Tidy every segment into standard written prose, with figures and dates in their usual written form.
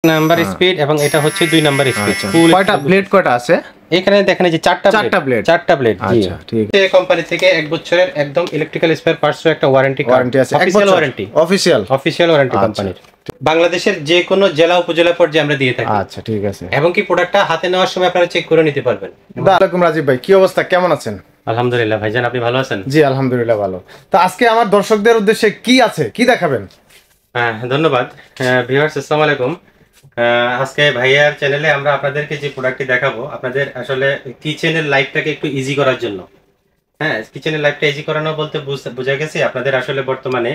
Number speed এবং এটা হচ্ছে 2 নাম্বার স্পিড। কয়টা ব্লেড কয়টা আছে এখানে দেখেন এই যে চারটা ব্লেড আচ্ছা ঠিক আছে। এই কোম্পানি থেকে 1 বছরের একদম ইলেকট্রিক্যাল স্পেয়ার পার্টস এর একটা ওয়ারেন্টি আছে, অফিশিয়াল ওয়ারেন্টি কোম্পানির। বাংলাদেশের যে কোনো জেলা উপজেলা পর্যায়ে আমরা দিয়ে থাকি। আচ্ছা ঠিক আছে। এবং কি প্রোডাক্টটা হাতে নেওয়ার সময় আপনারা চেক করে নিতে পারবেন। আসসালামু আলাইকুম রাজীব ভাই, কি অবস্থা, কেমন আছেন? আলহামদুলিল্লাহ ভাইজান, আপনি ভালো আছেন? জি আলহামদুলিল্লাহ ভালো। তো আজকে আমার দর্শকদের উদ্দেশ্যে কি আছে, কি দেখাবেন? হ্যাঁ ধন্যবাদ ভিউয়ার্স, আসসালামু আলাইকুম। আজকে ভাইয়ার চ্যানেলে আমরা আপনাদেরকে যে প্রোডাক্টটি দেখাবো, আপনাদের আসলে কিচেনের লাইফটাকে একটু ইজি করার জন্য। হ্যাঁ, কিচেনের লাইফটা ইজি করানো বলতে বোঝা গেছে আপনাদের আসলে বর্তমানে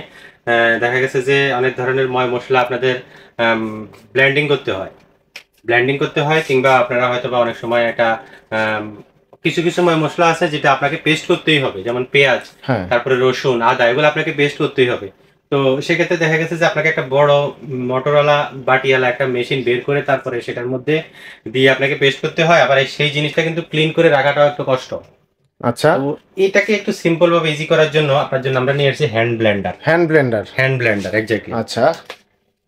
দেখা গেছে যে অনেক ধরনের ময় মশলা আপনাদের ব্লেন্ডিং করতে হয় কিংবা আপনারা হয়তো বা অনেক সময় একটা কিছু কিছু ময় মশলা আছে যেটা আপনাকে পেস্ট করতেই হবে, যেমন পেঁয়াজ, তারপরে রসুন, আদা, এগুলো আপনাকে পেস্ট করতেই হবে। তো সেক্ষেত্রে দেখা গেছে যে আপনাকে একটা বড় মোটরওয়ালা বাটিওয়ালা একটা মেশিন বের করে তারপরে সেটার মধ্যে দিয়ে আপনাকে পেস্ট করতে হয়, আবার সেই জিনিসটা কিন্তু ক্লিন করে রাখাটাও একটু কষ্ট। আচ্ছা, তো এটাকে একটু সিম্পল ভাবে ইজি করার জন্য আপনার জন্য আমরা নিয়ে এসেছি হ্যান্ড ব্লেন্ডার এক্স্যাক্টলি। আচ্ছা,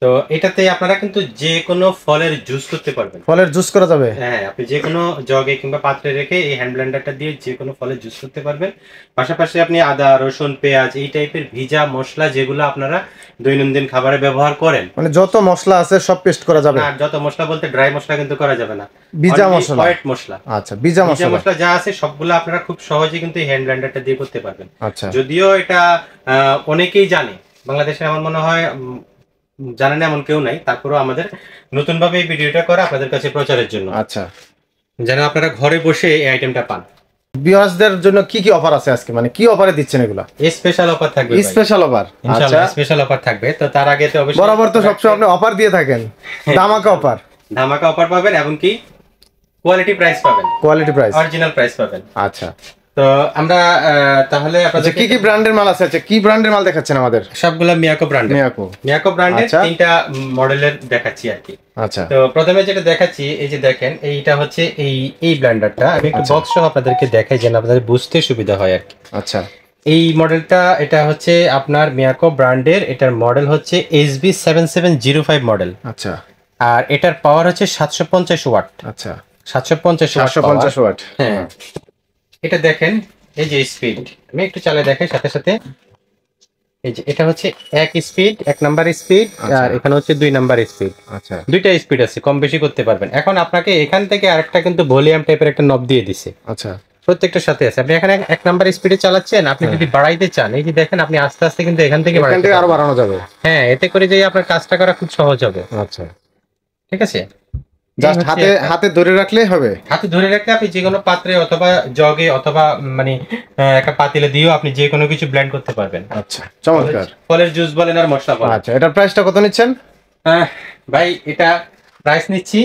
তো এটাতে আপনারা কিন্তু যে কোনো ফলের জুস করতে পারবেন। ফলের জুস করা যাবে? হ্যাঁ, আপনি যে কোনো জগে কিংবা পাত্রে রেখে এই হ্যান্ড ব্লেন্ডারটা দিয়ে যে কোনো ফলের জুস করতে পারবেন। পাশাপাশি আপনি আদা, রসুন, পেঁয়াজ এই টাইপের ভিজা মশলা যেগুলো আপনারা দৈনন্দিন খাবারে ব্যবহার করেন, মানে যত মশলা আছে সব পেস্ট করা যাবে? না, যত মশলা বলতে ড্রাই মশলা কিন্তু করা যাবে না, ভিজা মশলা, হোয়াইট মশলা। আচ্ছা, ভিজা মশলা যা আছে সবগুলো আপনারা খুব সহজে কিন্তু এই হ্যান্ড ব্লেন্ডারটা দিয়ে করতে পারবেন। আচ্ছা, যদিও এটা অনেকেই জানে, বাংলাদেশে আমার মনে হয় জানেন এমন কেউ নাই, তারপরেও আমাদের নতুন ভাবে এই ভিডিওটা করা আপনাদের কাছে প্রচারের জন্য। আচ্ছা, যেন আপনারা ঘরে বসে এই আইটেমটা পান। ভিউয়ার্সদের জন্য কি কি অফার আছে আজকে, মানে কি অফারে দিচ্ছেন এগুলা? স্পেশাল অফার থাকবে, স্পেশাল অফার, ইনশাআল্লাহ স্পেশাল অফার থাকবে। তো তার আগে তো অবশ্যই বরাবর তো সবসময় আপনি অফার দিয়ে থাকেন, ধামাকা অফার পাবেন এবং কি কোয়ালিটি প্রাইস পাবেন, অরিজিনাল প্রাইস পাবেন। আচ্ছা, তো আমরা তাহলে আপনাদের কি কি ব্র্যান্ডের মাল আছে? আচ্ছা, কি ব্র্যান্ডের মাল দেখাচ্ছেন আমাদের? সবগুলা মিয়াকো ব্র্যান্ডের তিনটা মডেলের দেখাচ্ছি আর কি। আচ্ছা, তো প্রথমে যেটা দেখাচ্ছি, এই যে দেখেন, এইটা হচ্ছে এই ব্লেন্ডারটা। আমি একটু বক্স সহ আপনাদেরকে দেখাই যেন আপনাদের বুঝতে সুবিধা হয় আর কি। আচ্ছা, এই মডেলটা, এটা হচ্ছে আপনার মিয়াকো ব্র্যান্ডের, এটার মডেল হচ্ছে HB7705 মডেল। আচ্ছা, আর এটার পাওয়ার হচ্ছে 750 ওয়াট। আচ্ছা, 750 ওয়াট। হ্যাঁ, এটা দেখেন, এই যে স্পিড, আমি একটু চালিয়ে দেখাই সাথে সাথে। এই যে এটা হচ্ছে এক নাম্বার স্পিড, আর এখানে হচ্ছে 2 নাম্বার স্পিড। আচ্ছা, দুইটা স্পিড আছে, কম বেশি করতে পারবেন। এখন আপনাকে এখান থেকে আরেকটা কিন্তু ভলিউম টাইপের একটা নব দিয়ে দিছে। আচ্ছা, প্রত্যেকটার সাথে আছে। আপনি এখানে 1 নাম্বার স্পিডে চালাচ্ছেন, আপনি যদি বাড়াইতে চান, এই যে দেখেন, আপনি আস্তে আস্তে কিন্তু এখান থেকে আরো বাড়ানো যাবে। হ্যাঁ, এতে করে যে আপনার কাজটা করা খুব সহজ হবে। আচ্ছা, ঠিক আছে, জাস্ট হাতে ধরে রাখলে হবে। হাতে ধরে রাখলে আপনি যে কোনো পাত্রে অথবা জগে অথবা মানে একটা পাতিলে দিয়েও আপনি যে কোনো কিছু ব্লেন্ড করতে পারবেন। আচ্ছা, চমৎকার। ফলের জুস বলেন আর মশলা বলেন। আচ্ছা, এটার প্রাইসটা কত নিচ্ছেন? ভাই, এটা প্রাইস নিচ্ছি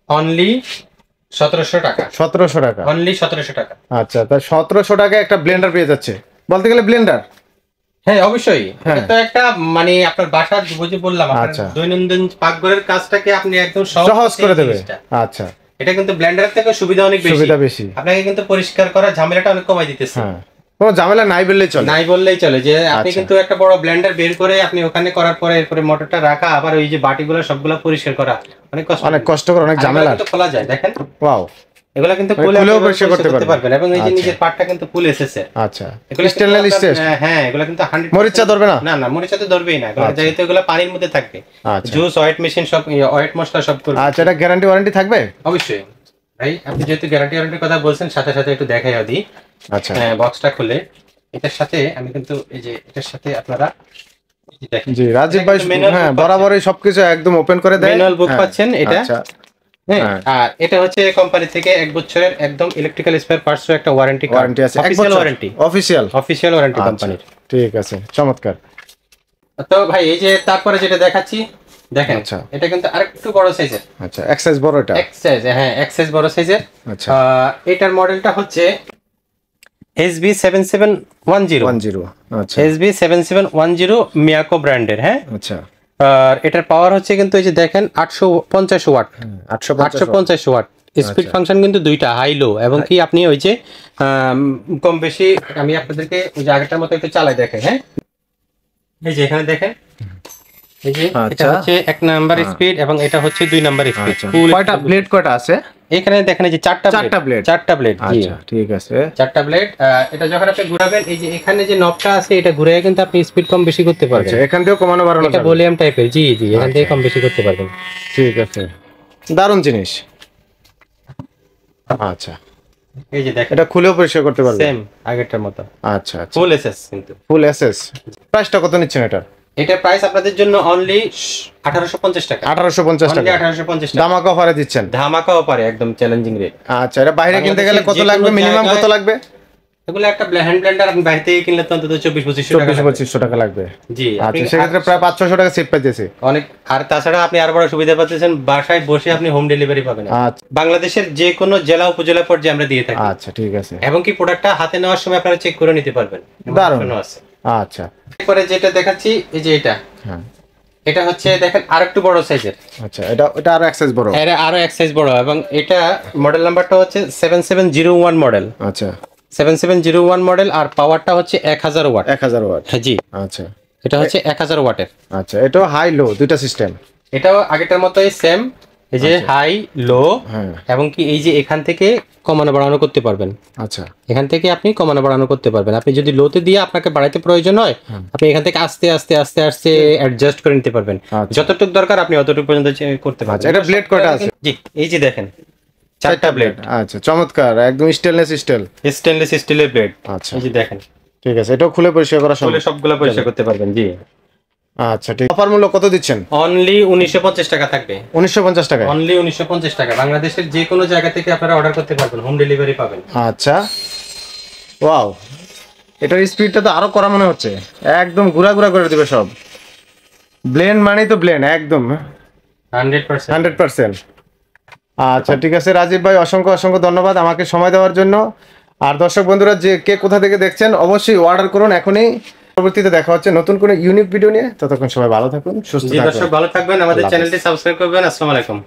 অনলি 1700 টাকা। 1700 টাকা, অনলি 1700 টাকা। আচ্ছা, তাই 1700 টাকায় একটা ব্লেন্ডার পেয়ে যাচ্ছে বলতে গেলে ব্লেন্ডার। হ্যাঁ অবশ্যই, এটা তো একটা মানে আপনার বাসার, বুঝে বললাম, আপনার দৈনন্দিন পাকঘরের কাজটাকে আপনি একদম সহজ করে দেবে। আচ্ছা, এটা কিন্তু ব্লেন্ডারের থেকে সুবিধা অনেক বেশি। আপনাকে কিন্তু পরিষ্কার করার ঝামেলাটা অনেক কমাই দিতেছে। কোনো ঝামেলা নাই বললেই চলে, যে আপনি কিন্তু একটা বড় ব্লেন্ডার বের করে আপনি ওখানে করার পরে এরপরে মোটরটা রাখা, আবার ওই যে বাটিগুলো সবগুলো পরিষ্কার করা অনেক কষ্টকর, অনেক ঝামেলা। কিন্তু খোলা যায়, দেখেন, ওয়াও, এগুলা কিন্তু খুলেও পরিষ্কার করতে পারবেন। এবং এই যে নিচের পার্টটা কিন্তু ফুল এসেছে। আচ্ছা, স্টেনলেস স্টিল। হ্যাঁ, এগুলা কিন্তু 100 মরিচা ধরবে না? না, মরিচা তো ধরবেই না, যেহেতু এগুলা পানির মধ্যে থাকবে। জুস, ওয়েট মেশিন সব, ওয়েট মশলা সব করবে। আচ্ছা, এটা গ্যারান্টি ওয়ারেন্টি থাকবে? অবশ্যই ভাই, আপনি যেহেতু গ্যারান্টি ওয়ারেন্টির কথা বলছেন, সাথে সাথে একটু দেখাই দিই। আচ্ছা, বক্সটা খুলে এটার সাথে আমি কিন্তু এই যে এটার সাথে আপনারা জি রাজীব ভাই, হ্যাঁ, বরাবরই সবকিছু একদম ওপেন করে দেয়। ম্যানুয়াল বুক পাচ্ছেন এটা। হ্যাঁ, আর এটা হচ্ছে কোম্পানি থেকে 1 বছরের একদম ইলেকট্রিক্যাল স্পেয়ার পার্টস এর একটা ওয়ারেন্টি আছে, অফিশিয়াল ওয়ারেন্টি কোম্পানির। ঠিক আছে, চমৎকার। তো ভাই, এই যে তারপরে যেটা দেখাচ্ছি দেখেন, এটা কিন্তু আরেকটু বড় সাইজের। আচ্ছা, এক সাইজ বড়, এটা এক সাইজ, হ্যাঁ, এক সাইজ বড় সাইজের। আচ্ছা, এটার মডেলটা হচ্ছে HB7710। আচ্ছা, HB7710 মিয়াকো ব্র্যান্ডের। হ্যাঁ, আচ্ছা, আর এটার পাওয়ার হচ্ছে কিন্তু এই যে দেখেন 850 ওয়াট। 850 ওয়াট স্পিড ফাংশন কিন্তু দুইটা, হাই লো। এবং কি আপনি ওই যে কম বেশি, আমি আপনাদেরকে ওই যে আগেরটার মতো একটু চালাই দেখেন। হ্যাঁ, এই যে এখানে দেখেন, এই যে এটা আচ্ছা। হচ্ছে 1 নাম্বার স্পিড এবং এটা হচ্ছে 2 নাম্বার স্পিড। কয়টা ব্লেড কয়টা আছে? এখানে দেখেন এই যে 4টা ব্লেড, 4টা ব্লেড। জি আচ্ছা ঠিক আছে। 4টা ব্লেড। এটা যখন আপনি ঘোরাবেন, এই যে এখানে যে নবটা আছে এটা ঘুরে কিন্তু আপনি স্পিড কম বেশি করতে পারবেন। আচ্ছা, এখান থেকেও কমানো বাড়ানো এটা যাবে। ভলিউম টাইপের। জি জি, এখান থেকে কম বেশি করতে পারবেন। ঠিক আছে, দারুণ জিনিস। আচ্ছা, এই যে দেখেন এটা খুলেও পরিষ্কার করতে পারবেন সেম আগেরটার মতো। আচ্ছা আচ্ছা, ফুল এসএস কিন্তু। ফুল এসএস। প্রাইসটা কত নিচ্ছেন এটা? এটা প্রাইস আপনাদের জন্য অনলি 1850 টাকা। 1850 অনলি টাকা 1850 টাকা। ধামাকা অফারে দিচ্ছেন। ধামাকাও পারে, একদম চ্যালেঞ্জিং রেট। আচ্ছা, এটা বাইরে কিনতে গেলে কত লাগবে? মিনিমাম কত লাগবে? এগুলো একটা হ্যান্ড ব্লেন্ডার আপনি বাইরে থেকে কিনলে তো অন্তত 24-2500 টাকা। 2400 টাকা লাগবে। জি, আচ্ছা, সেক্ষেত্রে প্রায় 500-600 টাকা সেভ পাইতেছে অনেক। আর তাছাড়া আপনি আর বড় সুবিধা পাচ্ছেন, বাসায় বসে আপনি হোম ডেলিভারি পাবেন। আচ্ছা বাংলাদেশের যে কোনো জেলা উপজেলা পর্যায়ে আমরা দিয়ে থাকি। আচ্ছা ঠিক আছে। এবং কি প্রোডাক্টটা হাতে নেওয়ার সময় আপনারা চেক করে নিতে পারবেন। দারুণ। আছে। আচ্ছা, এরপরে যেটা দেখাচ্ছি, এই যে এটা, হ্যাঁ এটা হচ্ছে দেখেন আরেকটু বড় সাইজের। আচ্ছা, এটা আরো এক সাইজ বড়। এর আরো এক সাইজ বড়, এবং এটা মডেল নাম্বারটা হচ্ছে 7701 মডেল। আচ্ছা, 7701 মডেল, আর পাওয়ারটা হচ্ছে 1000 ওয়াট। 1000 ওয়াট। হ্যাঁ জি, আচ্ছা এটা হচ্ছে 1000 ওয়াটের। আচ্ছা, এটা হাই লো দুইটা সিস্টেম। এটাও আগেরটার মতোই সেম, এই যে হাই লো, হ্যাঁ এবং কি এই যে এখান থেকে কমানো বাড়ানো করতে পারবেন। আচ্ছা এখান থেকে আপনি কমানো বাড়ানো করতে পারবেন। আপনি যদি লোতে দিয়ে আপনাকে বাড়াইতে প্রয়োজন হয়, আপনি এখান থেকে আস্তে আস্তে আস্তে আস্তে অ্যাডজাস্ট করে নিতে পারবেন। আচ্ছা। যতটুকু দরকার আপনি অতটুকু পর্যন্ত করতে পারবেন। আচ্ছা, এটা ব্লেড কয়টা আছে? জি, এই যে দেখেন 4টা ব্লেড। আচ্ছা, চমৎকার, একদম স্টেনলেস স্টিল, স্টেনলেস স্টিলের ব্লেড। আচ্ছা এই যে দেখেন, ঠিক আছে, এটাও খুলে পরিষ্কার করা সম্ভব? খুলে সবগুলো পরিষ্কার করতে পারবেন। জি আচ্ছা ঠিক। অফার মূল্য কত দিচ্ছেন? অনলি 1950 টাকা থাকবে। 1950 টাকা। অনলি 1950 টাকা। বাংলাদেশের যে কোনো জায়গা থেকে আপনারা অর্ডার করতে পারবেন, হোম ডেলিভারি পাবেন। আচ্ছা, ওয়াও, এটার স্পিডটা তো আরো করা মনে হচ্ছে, একদম ঘুরা ঘুরা করে দিবে সব। ব্লেন্ড মানে তো ব্লেন্ড একদম 100%। 100%। আচ্ছা ঠিক আছে রাজীব ভাই, অসংখ্য অসংখ্য ধন্যবাদ আমাকে সময় দেওয়ার জন্য। আর দর্শক বন্ধুরা, যে কে কোথা থেকে দেখছেন অবশ্যই অর্ডার করুন এখনই। পরবর্তীতে দেখা হচ্ছে নতুন কোনো ইউনিক ভিডিও নিয়ে। ততক্ষণ সবাই ভালো থাকুন, সুস্থ জি থাকুন। দর্শক ভালো থাকবেন, আমাদের আল্লাহ চ্যানেলটি সাবস্ক্রাইব করবেন। আসসালামু আলাইকুম।